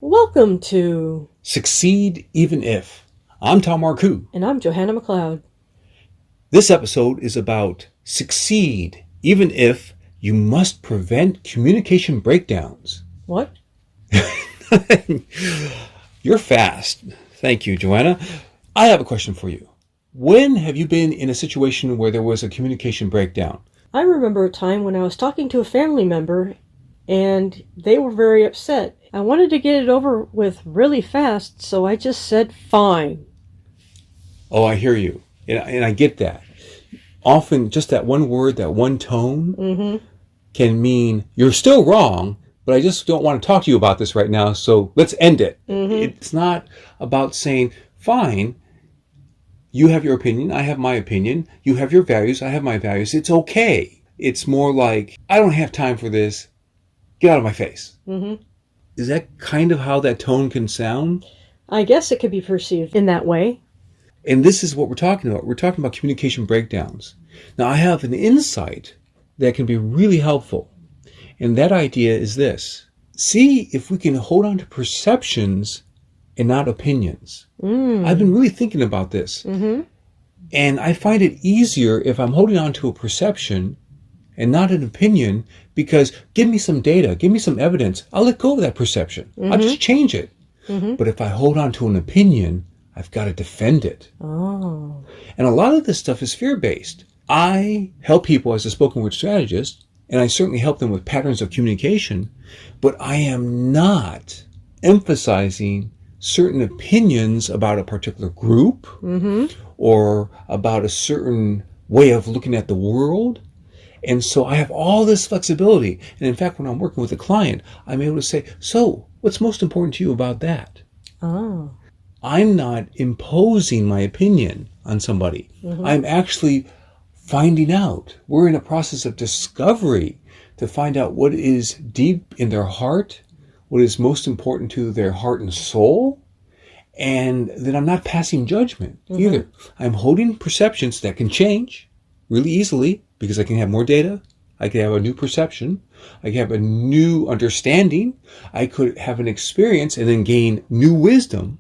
Welcome to Succeed Even If. I'm Tom Marcoux. And I'm Johanna McLeod. This episode is about succeed even if you must prevent communication breakdowns. What? You're fast. Thank you, Johanna. I have a question for you. When have you been in a situation where there was a communication breakdown? I remember a time when I was talking to a family member and they were very upset. I wanted to get it over with really fast, so I just said fine. Oh, I hear you. And I get that. Often just that one word, that one tone can mean you're still wrong, but I just don't want to talk to you about this right now, so let's end it. It's not about saying, fine, you have your opinion, I have my opinion, you have your values, I have my values, it's okay. It's more like, I don't have time for this, get out of my face. Is that kind of how that tone can sound? I guess it could be perceived in that way. And this is what we're talking about. We're talking about communication breakdowns. Now, I have an insight that can be really helpful. And that idea is this. See if we can hold on to perceptions and not opinions. I've been really thinking about this. And I find it easier if I'm holding on to a perception and not an opinion, because give me some data, give me some evidence. I'll let go of that perception. I'll just change it. But if I hold on to an opinion, I've got to defend it. Oh. And a lot of this stuff is fear-based. I help people as a spoken word strategist, and I certainly help them with patterns of communication, but I am not emphasizing certain opinions about a particular group or about a certain way of looking at the world. And so I have all this flexibility. And in fact, when I'm working with a client, I'm able to say, so what's most important to you about that? Oh. I'm not imposing my opinion on somebody. I'm actually finding out. We're in a process of discovery to find out what is deep in their heart, what is most important to their heart and soul. And then I'm not passing judgment either. I'm holding perceptions that can change really easily because I can have more data. I can have a new perception. I can have a new understanding. I could have an experience and then gain new wisdom,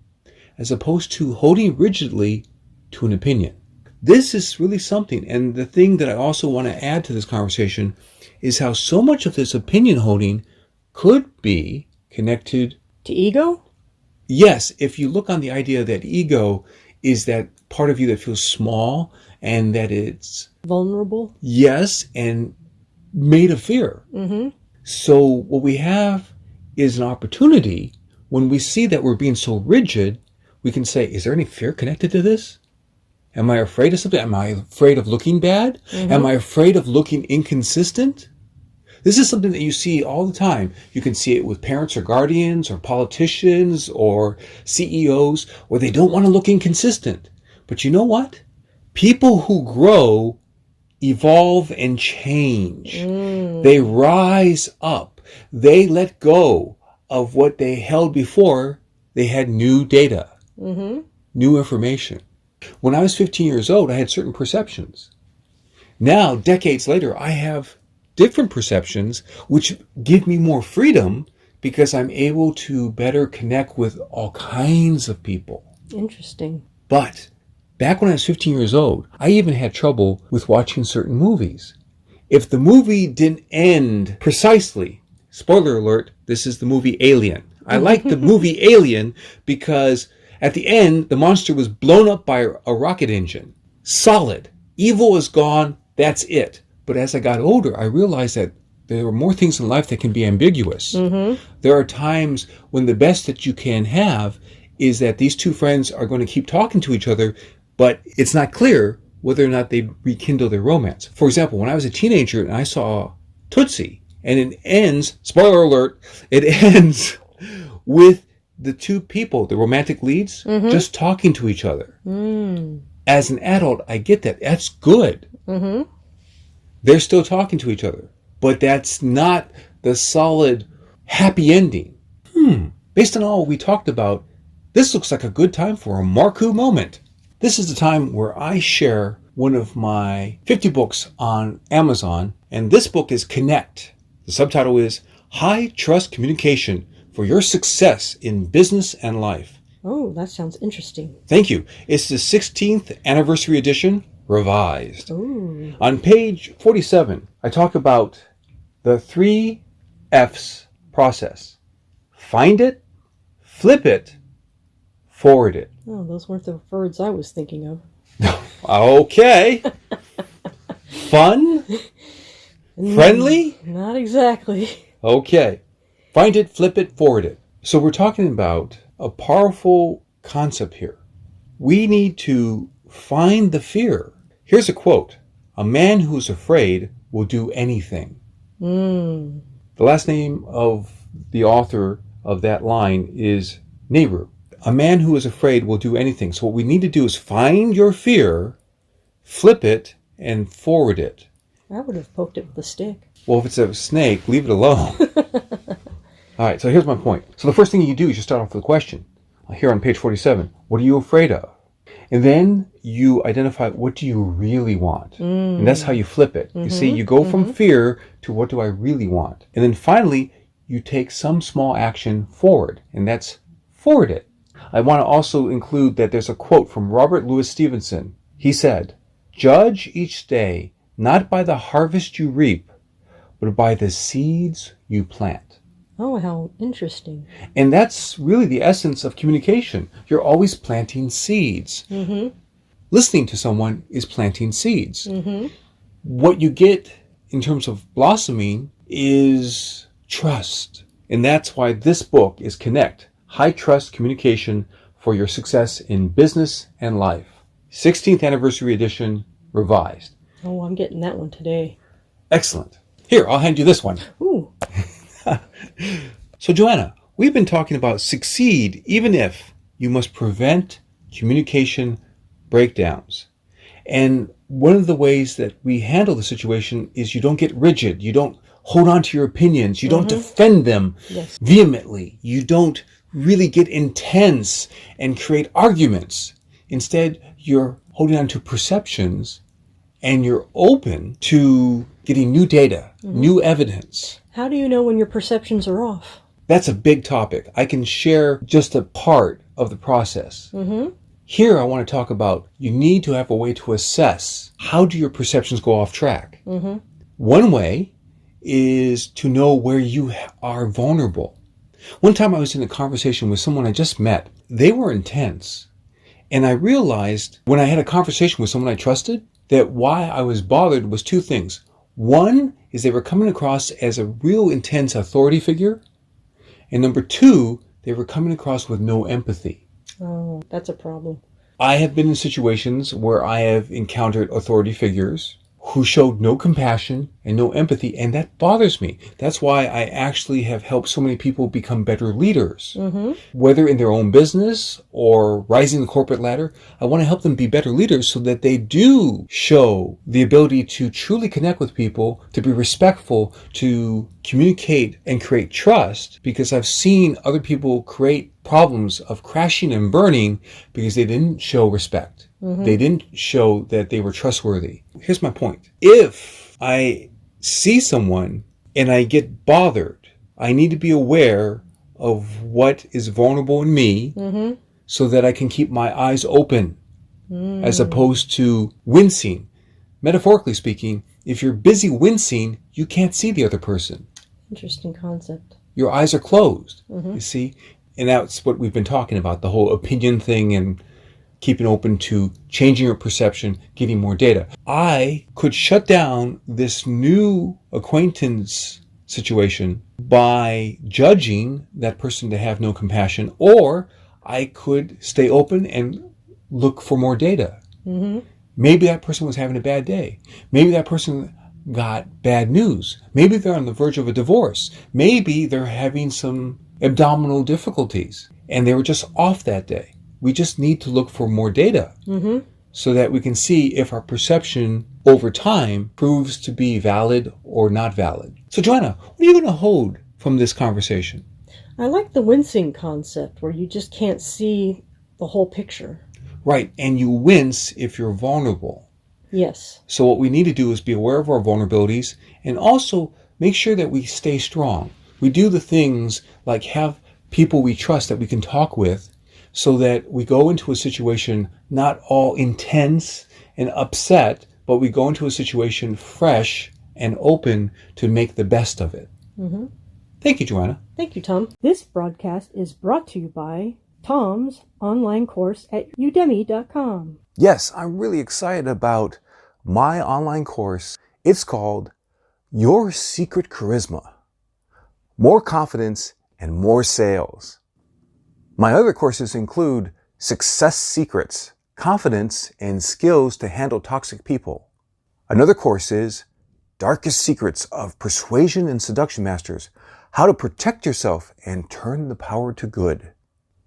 as opposed to holding rigidly to an opinion. This is really something. And the thing that I also want to add to this conversation is how so much of this opinion holding could be connected To ego? Yes, if you look on the idea that ego is that part of you that feels small and that it's Vulnerable? yes and made of fear. So what we have is an opportunity when we see that we're being so rigid, we can say, is there any fear connected to this? Am I afraid of something? Am I afraid of looking bad? Am I afraid of looking inconsistent? This is something that you see all the time. You can see it with parents or guardians or politicians or CEOs, where they don't want to look inconsistent. But you know what? People who grow evolve and change. They rise up. They let go of what they held before. They had new data, new information. When I was 15 years old, I had certain perceptions. Now, decades later, I have different perceptions, which give me more freedom because I'm able to better connect with all kinds of people. Interesting. But back when I was 15 years old, I even had trouble with watching certain movies. If the movie didn't end precisely, spoiler alert, this is the movie Alien. I like the movie Alien because at the end, the monster was blown up by a rocket engine. Solid. Evil is gone. That's it. But as I got older, I realized that there are more things in life that can be ambiguous. There are times when the best that you can have is that these two friends are going to keep talking to each other, but it's not clear whether or not they rekindle their romance. For example, when I was a teenager and I saw Tootsie, and it ends, spoiler alert, it ends with the two people, the romantic leads, just talking to each other. As an adult, I get that. That's good. They're still talking to each other. But that's not the solid happy ending. Based on all we talked about, this looks like a good time for a Marcoux moment. This is the time where I share one of my 50 books on Amazon, and this book is Connect. The subtitle is High Trust Communication for your success in business and life. Oh, that sounds interesting. Thank you. It's the 16th anniversary edition, revised. Ooh. On page 47, I talk about the 3 F's process. Find it, flip it, forward it. Oh, those weren't the words I was thinking of. Okay. Fun? Friendly? Not exactly. Okay. Find it, flip it, forward it. So we're talking about a powerful concept here. We need to find the fear. Here's a quote. A man who's afraid will do anything. Mm. The last name of the author of that line is Nehru. A man who is afraid will do anything. So what we need to do is find your fear, flip it, and forward it. I would have poked it with a stick. Well, if it's a snake, leave it alone. All right, so here's my point. So the first thing you do is you start off with a question. Here on page 47, what are you afraid of? And then you identify, what do you really want? And that's how you flip it. You see, you go from fear to what do I really want? And then finally, you take some small action forward, and that's forward it. I want to also include that there's a quote from Robert Louis Stevenson. He said, "Judge each day not by the harvest you reap, but by the seeds you plant." Oh, how interesting. And that's really the essence of communication. You're always planting seeds. Listening to someone is planting seeds. What you get in terms of blossoming is trust. And that's why this book is Connect, High Trust Communication for Your Success in Business and Life. 16th Anniversary Edition, revised. Oh, I'm getting that one today. Excellent. Here, I'll hand you this one. Ooh. So, Johanna, we've been talking about succeed even if you must prevent communication breakdowns. And one of the ways that we handle the situation is you don't get rigid. You don't hold on to your opinions. You don't defend them vehemently. You don't really get intense and create arguments. Instead, you're holding on to perceptions and you're open to getting new data, new evidence. How do you know when your perceptions are off? That's a big topic. I can share just a part of the process. Here I want to talk about you need to have a way to assess how do your perceptions go off track. One way is to know where you are vulnerable. One time I was in a conversation with someone I just met. They were intense. And I realized when I had a conversation with someone I trusted that why I was bothered was 2 things. One is they were coming across as a real intense authority figure. And number 2, they were coming across with no empathy. Oh, that's a problem. I have been in situations where I have encountered authority figures who showed no compassion and no empathy, and that bothers me. That's why I actually have helped so many people become better leaders. Whether in their own business or rising the corporate ladder, I want to help them be better leaders so that they do show the ability to truly connect with people, to be respectful, to communicate and create trust, because I've seen other people create problems of crashing and burning because they didn't show respect. They didn't show that they were trustworthy. Here's my point. If I see someone and I get bothered, I need to be aware of what is vulnerable in me so that I can keep my eyes open as opposed to wincing. Metaphorically speaking, if you're busy wincing, you can't see the other person. Interesting concept. Your eyes are closed, you see? And that's what we've been talking about, the whole opinion thing and keeping open to changing your perception, getting more data. I could shut down this new acquaintance situation by judging that person to have no compassion, or I could stay open and look for more data. Maybe that person was having a bad day. Maybe that person got bad news. Maybe they're on the verge of a divorce. Maybe they're having some abdominal difficulties and they were just off that day. We just need to look for more data so that we can see if our perception over time proves to be valid or not valid. So Johanna, what are you going to hold from this conversation? I like the wincing concept where you just can't see the whole picture. Right, and you wince if you're vulnerable. Yes. So what we need to do is be aware of our vulnerabilities and also make sure that we stay strong. We do the things like have people we trust that we can talk with, so that we go into a situation not all intense and upset, but we go into a situation fresh and open to make the best of it. Mm-hmm. Thank you, Johanna. Thank you, Tom. This broadcast is brought to you by Tom's online course at udemy.com. Yes, I'm really excited about my online course. It's called Your Secret Charisma. More confidence and more sales. My other courses include Success Secrets, Confidence and Skills to Handle Toxic People. Another course is Darkest Secrets of Persuasion and Seduction Masters, How to Protect Yourself and Turn the Power to Good.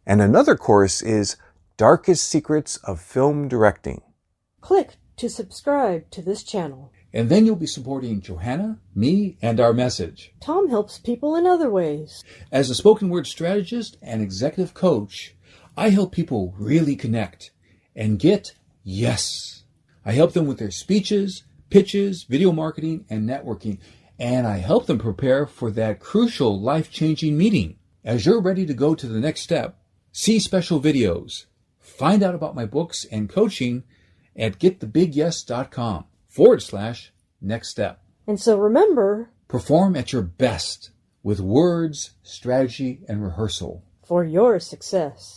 And another course is Darkest Secrets of Film Directing. Click to subscribe to this channel. And then you'll be supporting Johanna, me, and our message. Tom helps people in other ways. As a spoken word strategist and executive coach, I help people really connect and get yes. I help them with their speeches, pitches, video marketing, and networking. And I help them prepare for that crucial life-changing meeting. As you're ready to go to the next step, see special videos, find out about my books and coaching at getthebigyes.com/next step. And so remember, Perform at your best with words, strategy, and rehearsal. for your success.